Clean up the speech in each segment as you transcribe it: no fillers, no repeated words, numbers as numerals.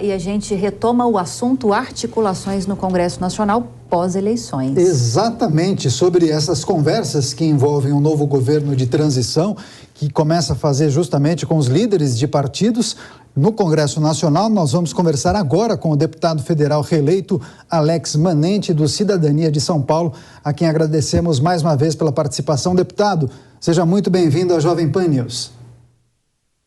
E a gente retoma o assunto articulações no Congresso Nacional pós-eleições. Exatamente, sobre essas conversas que envolvem um novo governo de transição, que começa a fazer justamente com os líderes de partidos no Congresso Nacional. Nós vamos conversar agora com o deputado federal reeleito Alex Manente, do Cidadania de São Paulo, a quem agradecemos mais uma vez pela participação. Deputado, seja muito bem-vindo à Jovem Pan News.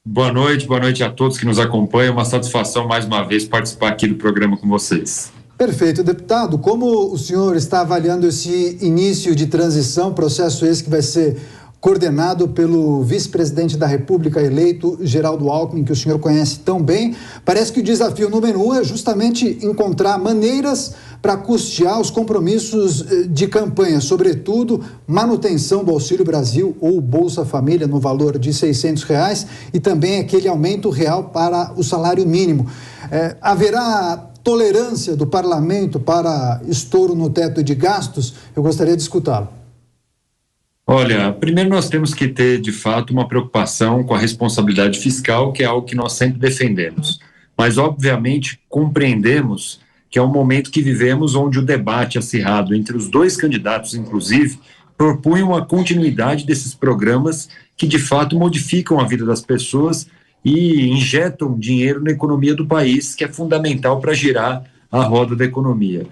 Boa noite a todos que nos acompanham. Uma satisfação mais uma vez participar aqui do programa com vocês. Perfeito, deputado. Como o senhor está avaliando esse início de transição, processo esse que vai ser coordenado pelo vice-presidente da República eleito, Geraldo Alckmin, que o senhor conhece tão bem? Parece que o desafio número 1 é justamente encontrar maneiras para custear os compromissos de campanha, sobretudo manutenção do Auxílio Brasil ou Bolsa Família no valor de R$600 e também aquele aumento real para o salário mínimo. Haverá tolerância do parlamento para estouro no teto de gastos? Eu gostaria de escutá-lo. Olha, primeiro nós temos que ter, de fato, uma preocupação com a responsabilidade fiscal, que é algo que nós sempre defendemos. Mas, obviamente, compreendemos que é um momento que vivemos onde o debate acirrado entre os dois candidatos, inclusive, propunha uma continuidade desses programas que, de fato, modificam a vida das pessoas e injetam dinheiro na economia do país, que é fundamental para girar a roda da economia.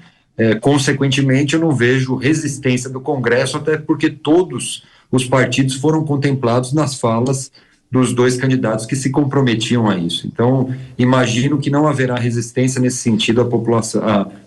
Consequentemente, eu não vejo resistência do Congresso, até porque todos os partidos foram contemplados nas falas dos dois candidatos que se comprometiam a isso. Então, imagino que não haverá resistência nesse sentido à população,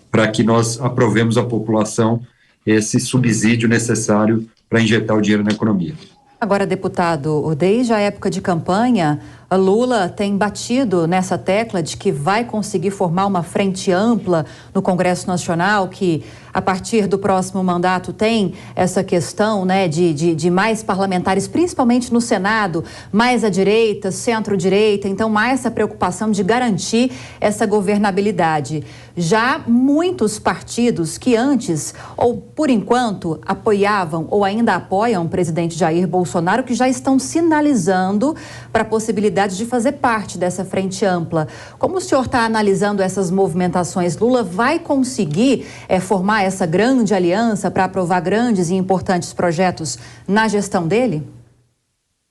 para que nós aprovemos à população esse subsídio necessário para injetar o dinheiro na economia. Agora, deputado, desde a época de campanha, a Lula tem batido nessa tecla de que vai conseguir formar uma frente ampla no Congresso Nacional, que a partir do próximo mandato tem essa questão, né, de mais parlamentares, principalmente no Senado, mais à direita, centro-direita, então mais essa preocupação de garantir essa governabilidade. Já muitos partidos que antes, ou por enquanto, apoiavam ou ainda apoiam o presidente Jair Bolsonaro, que já estão sinalizando para a possibilidade de fazer parte dessa frente ampla. Como o senhor está analisando essas movimentações? Lula vai conseguir formar essa grande aliança para aprovar grandes e importantes projetos na gestão dele?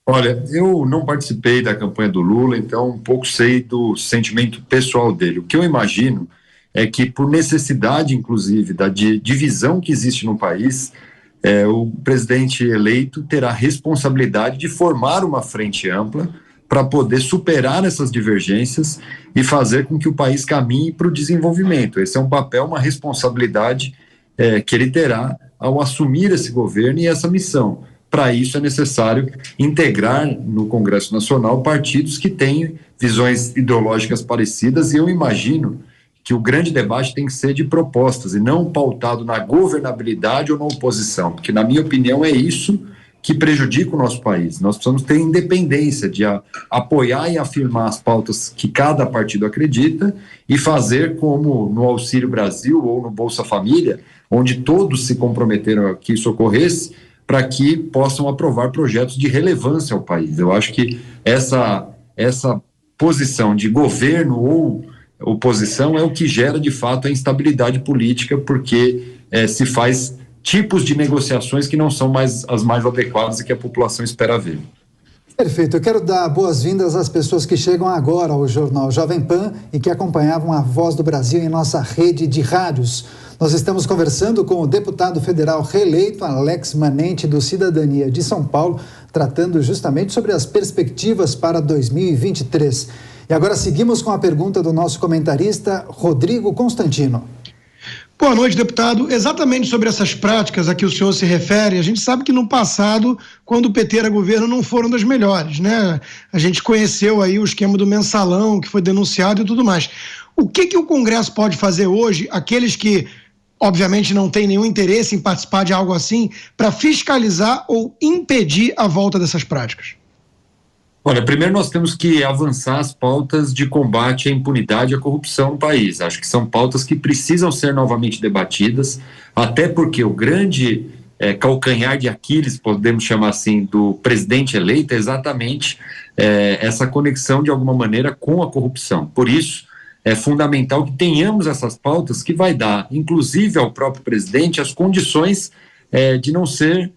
Olha, eu não participei da campanha do Lula, então um pouco sei do sentimento pessoal dele. O que eu imagino é que, por necessidade, inclusive, da divisão que existe no país, o presidente eleito terá responsabilidade de formar uma frente ampla para poder superar essas divergências e fazer com que o país caminhe para o desenvolvimento. Esse é um papel, uma responsabilidade que ele terá ao assumir esse governo e essa missão. Para isso é necessário integrar no Congresso Nacional partidos que têm visões ideológicas parecidas, e eu imagino que o grande debate tem que ser de propostas e não pautado na governabilidade ou na oposição, porque, na minha opinião, é isso que prejudica o nosso país. Nós precisamos ter independência de apoiar e afirmar as pautas que cada partido acredita e fazer como no Auxílio Brasil ou no Bolsa Família, onde todos se comprometeram a que isso ocorresse, para que possam aprovar projetos de relevância ao país. Eu acho que essa posição de governo ou oposição é o que gera, de fato, a instabilidade política, porque se faz tipos de negociações que não são mais as mais adequadas e que a população espera ver. Perfeito. Eu quero dar boas-vindas às pessoas que chegam agora ao Jornal Jovem Pan e que acompanhavam a Voz do Brasil em nossa rede de rádios. Nós estamos conversando com o deputado federal reeleito Alex Manente, do Cidadania de São Paulo, tratando justamente sobre as perspectivas para 2023. E agora seguimos com a pergunta do nosso comentarista Rodrigo Constantino. Boa noite, deputado. Exatamente sobre essas práticas a que o senhor se refere, a gente sabe que no passado, quando o PT era governo, não foram das melhores, né? A gente conheceu aí o esquema do mensalão, que foi denunciado e tudo mais. O que o Congresso pode fazer hoje, aqueles que, obviamente, não têm nenhum interesse em participar de algo assim, para fiscalizar ou impedir a volta dessas práticas? Olha, primeiro nós temos que avançar as pautas de combate à impunidade e à corrupção no país. Acho que são pautas que precisam ser novamente debatidas, até porque o grande calcanhar de Aquiles, podemos chamar assim, do presidente eleito é exatamente essa conexão, de alguma maneira, com a corrupção. Por isso, é fundamental que tenhamos essas pautas que vai dar, inclusive ao próprio presidente, as condições de não ser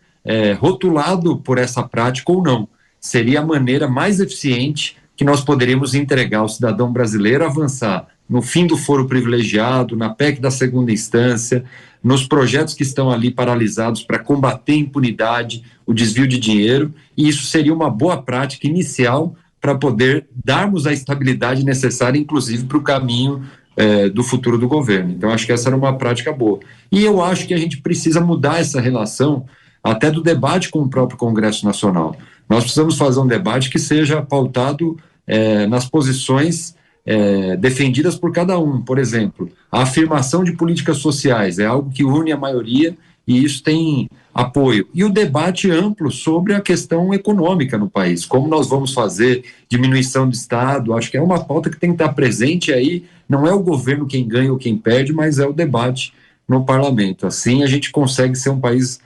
rotulado por essa prática ou não. Seria a maneira mais eficiente que nós poderíamos entregar ao cidadão brasileiro avançar no fim do foro privilegiado, na PEC da segunda instância, nos projetos que estão ali paralisados para combater a impunidade, o desvio de dinheiro, e isso seria uma boa prática inicial para poder darmos a estabilidade necessária, inclusive para o caminho do futuro do governo. Então, acho que essa era uma prática boa. E eu acho que a gente precisa mudar essa relação até do debate com o próprio Congresso Nacional. Nós precisamos fazer um debate que seja pautado nas posições defendidas por cada um. Por exemplo, a afirmação de políticas sociais é algo que une a maioria e isso tem apoio. E o debate amplo sobre a questão econômica no país, como nós vamos fazer, diminuição do Estado, acho que é uma pauta que tem que estar presente aí, não é o governo quem ganha ou quem perde, mas é o debate no parlamento. Assim a gente consegue ser um país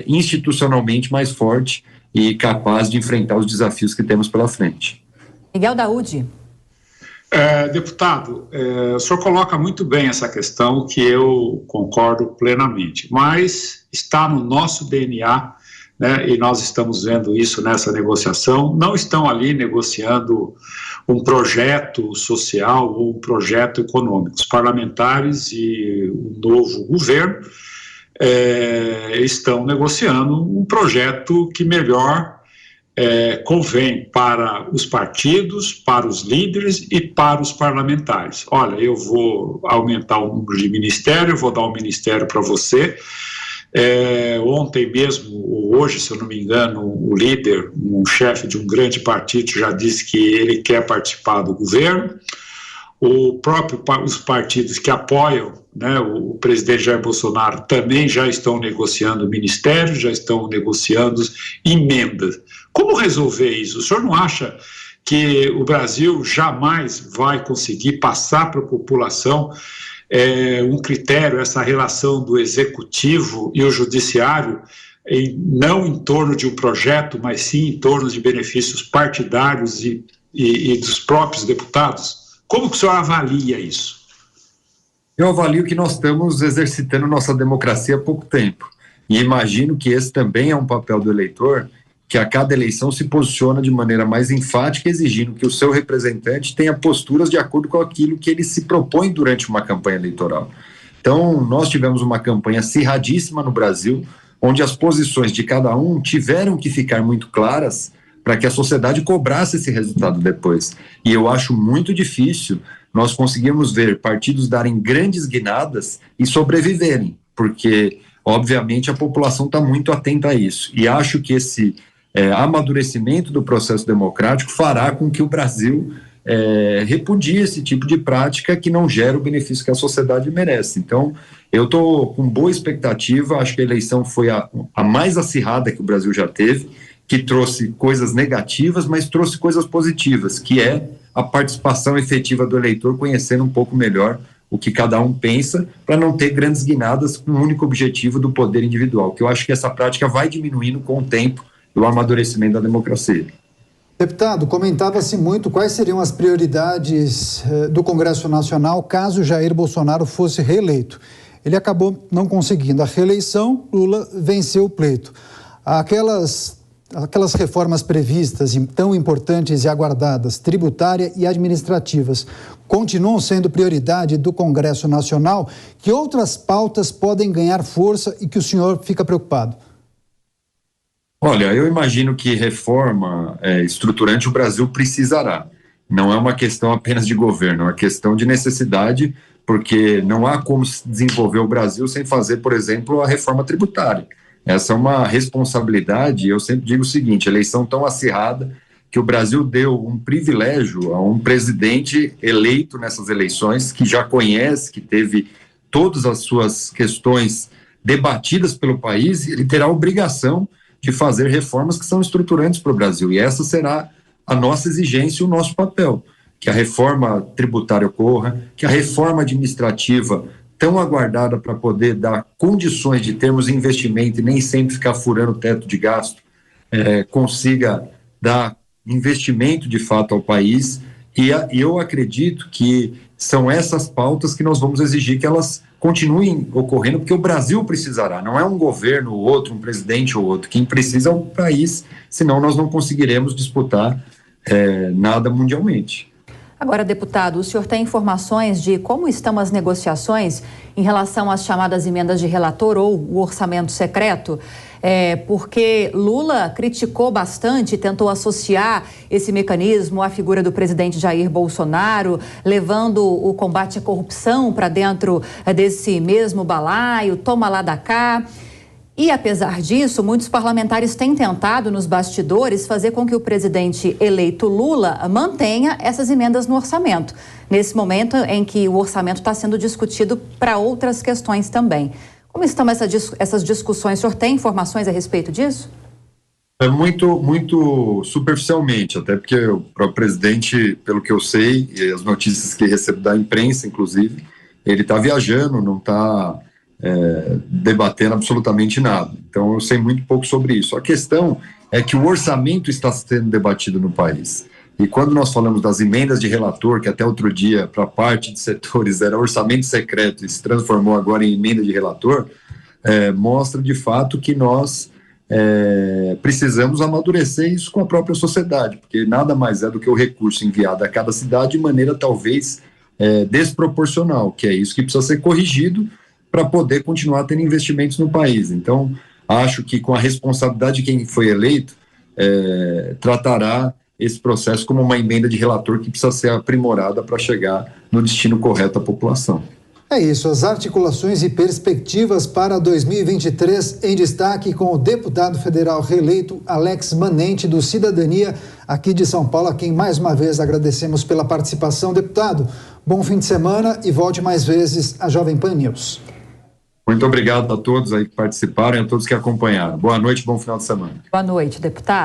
institucionalmente mais forte e capaz de enfrentar os desafios que temos pela frente. Miguel Daúde. Deputado, o senhor coloca muito bem essa questão, que eu concordo plenamente, mas está no nosso DNA, né, e nós estamos vendo isso nessa negociação. Não estão ali negociando um projeto social ou um projeto econômico. Os parlamentares e o novo governo estão negociando um projeto que melhor convém para os partidos, para os líderes e para os parlamentares. Olha, eu vou aumentar o número de ministério, vou dar um ministério para você. Ontem mesmo, ou hoje, se eu não me engano, o líder, um chefe de um grande partido, já disse que ele quer participar do governo. Os partidos que apoiam, né, o presidente Jair Bolsonaro também já estão negociando ministérios, já estão negociando emendas. Como resolver isso? O senhor não acha que o Brasil jamais vai conseguir passar para a população um critério, essa relação do executivo e o judiciário, não em torno de um projeto, mas sim em torno de benefícios partidários e dos próprios deputados? Como que o senhor avalia isso? Eu avalio que nós estamos exercitando nossa democracia há pouco tempo. E imagino que esse também é um papel do eleitor, que a cada eleição se posiciona de maneira mais enfática, exigindo que o seu representante tenha posturas de acordo com aquilo que ele se propõe durante uma campanha eleitoral. Então, nós tivemos uma campanha acirradíssima no Brasil, onde as posições de cada um tiveram que ficar muito claras para que a sociedade cobrasse esse resultado depois. E eu acho muito difícil nós conseguirmos ver partidos darem grandes guinadas e sobreviverem, porque, obviamente, a população está muito atenta a isso. E acho que esse amadurecimento do processo democrático fará com que o Brasil repudie esse tipo de prática que não gera o benefício que a sociedade merece. Então, eu estou com boa expectativa, acho que a eleição foi a mais acirrada que o Brasil já teve, que trouxe coisas negativas, mas trouxe coisas positivas, que é a participação efetiva do eleitor, conhecendo um pouco melhor o que cada um pensa, para não ter grandes guinadas com o único objetivo do poder individual, que eu acho que essa prática vai diminuindo com o tempo e o amadurecimento da democracia. Deputado, comentava-se muito quais seriam as prioridades do Congresso Nacional caso Jair Bolsonaro fosse reeleito. Ele acabou não conseguindo a reeleição, Lula venceu o pleito. Aquelas reformas previstas, tão importantes e aguardadas, tributária e administrativas, continuam sendo prioridade do Congresso Nacional? Que outras pautas podem ganhar força e que o senhor fica preocupado? Olha, eu imagino que reforma estruturante o Brasil precisará. Não é uma questão apenas de governo, é uma questão de necessidade, porque não há como se desenvolver o Brasil sem fazer, por exemplo, a reforma tributária. Essa é uma responsabilidade, eu sempre digo o seguinte, eleição tão acirrada que o Brasil deu um privilégio a um presidente eleito nessas eleições, que já conhece, que teve todas as suas questões debatidas pelo país, e ele terá a obrigação de fazer reformas que são estruturantes para o Brasil, e essa será a nossa exigência e o nosso papel, que a reforma tributária ocorra, que a reforma administrativa tão aguardada para poder dar condições de termos investimento e nem sempre ficar furando o teto de gasto, consiga dar investimento de fato ao país E eu acredito que são essas pautas que nós vamos exigir que elas continuem ocorrendo, porque o Brasil precisará, não é um governo ou outro, um presidente ou outro, quem precisa é o país, senão nós não conseguiremos disputar nada mundialmente. Agora, deputado, o senhor tem informações de como estão as negociações em relação às chamadas emendas de relator ou o orçamento secreto? Porque Lula criticou bastante e tentou associar esse mecanismo à figura do presidente Jair Bolsonaro, levando o combate à corrupção para dentro desse mesmo balaio, toma lá da cá. E, apesar disso, muitos parlamentares têm tentado, nos bastidores, fazer com que o presidente eleito Lula mantenha essas emendas no orçamento, nesse momento em que o orçamento está sendo discutido para outras questões também. Como estão essas discussões? O senhor tem informações a respeito disso? Muito superficialmente, até porque o próprio presidente, pelo que eu sei, e as notícias que recebo da imprensa, inclusive, ele está viajando, não está debatendo absolutamente nada. Então, eu sei muito pouco sobre isso. A questão é que o orçamento está sendo debatido no país. E quando nós falamos das emendas de relator, que até outro dia, para parte de setores, era orçamento secreto e se transformou agora em emenda de relator, mostra de fato que nós precisamos amadurecer isso com a própria sociedade, porque nada mais é do que o recurso enviado a cada cidade de maneira talvez desproporcional, que é isso que precisa ser corrigido para poder continuar tendo investimentos no país. Então, acho que com a responsabilidade de quem foi eleito, tratará esse processo como uma emenda de relator que precisa ser aprimorada para chegar no destino correto à população. É isso, as articulações e perspectivas para 2023 em destaque com o deputado federal reeleito Alex Manente, do Cidadania, aqui de São Paulo, a quem mais uma vez agradecemos pela participação. Deputado, bom fim de semana e volte mais vezes à Jovem Pan News. Muito obrigado a todos aí que participaram e a todos que acompanharam. Boa noite, bom final de semana. Boa noite, deputado.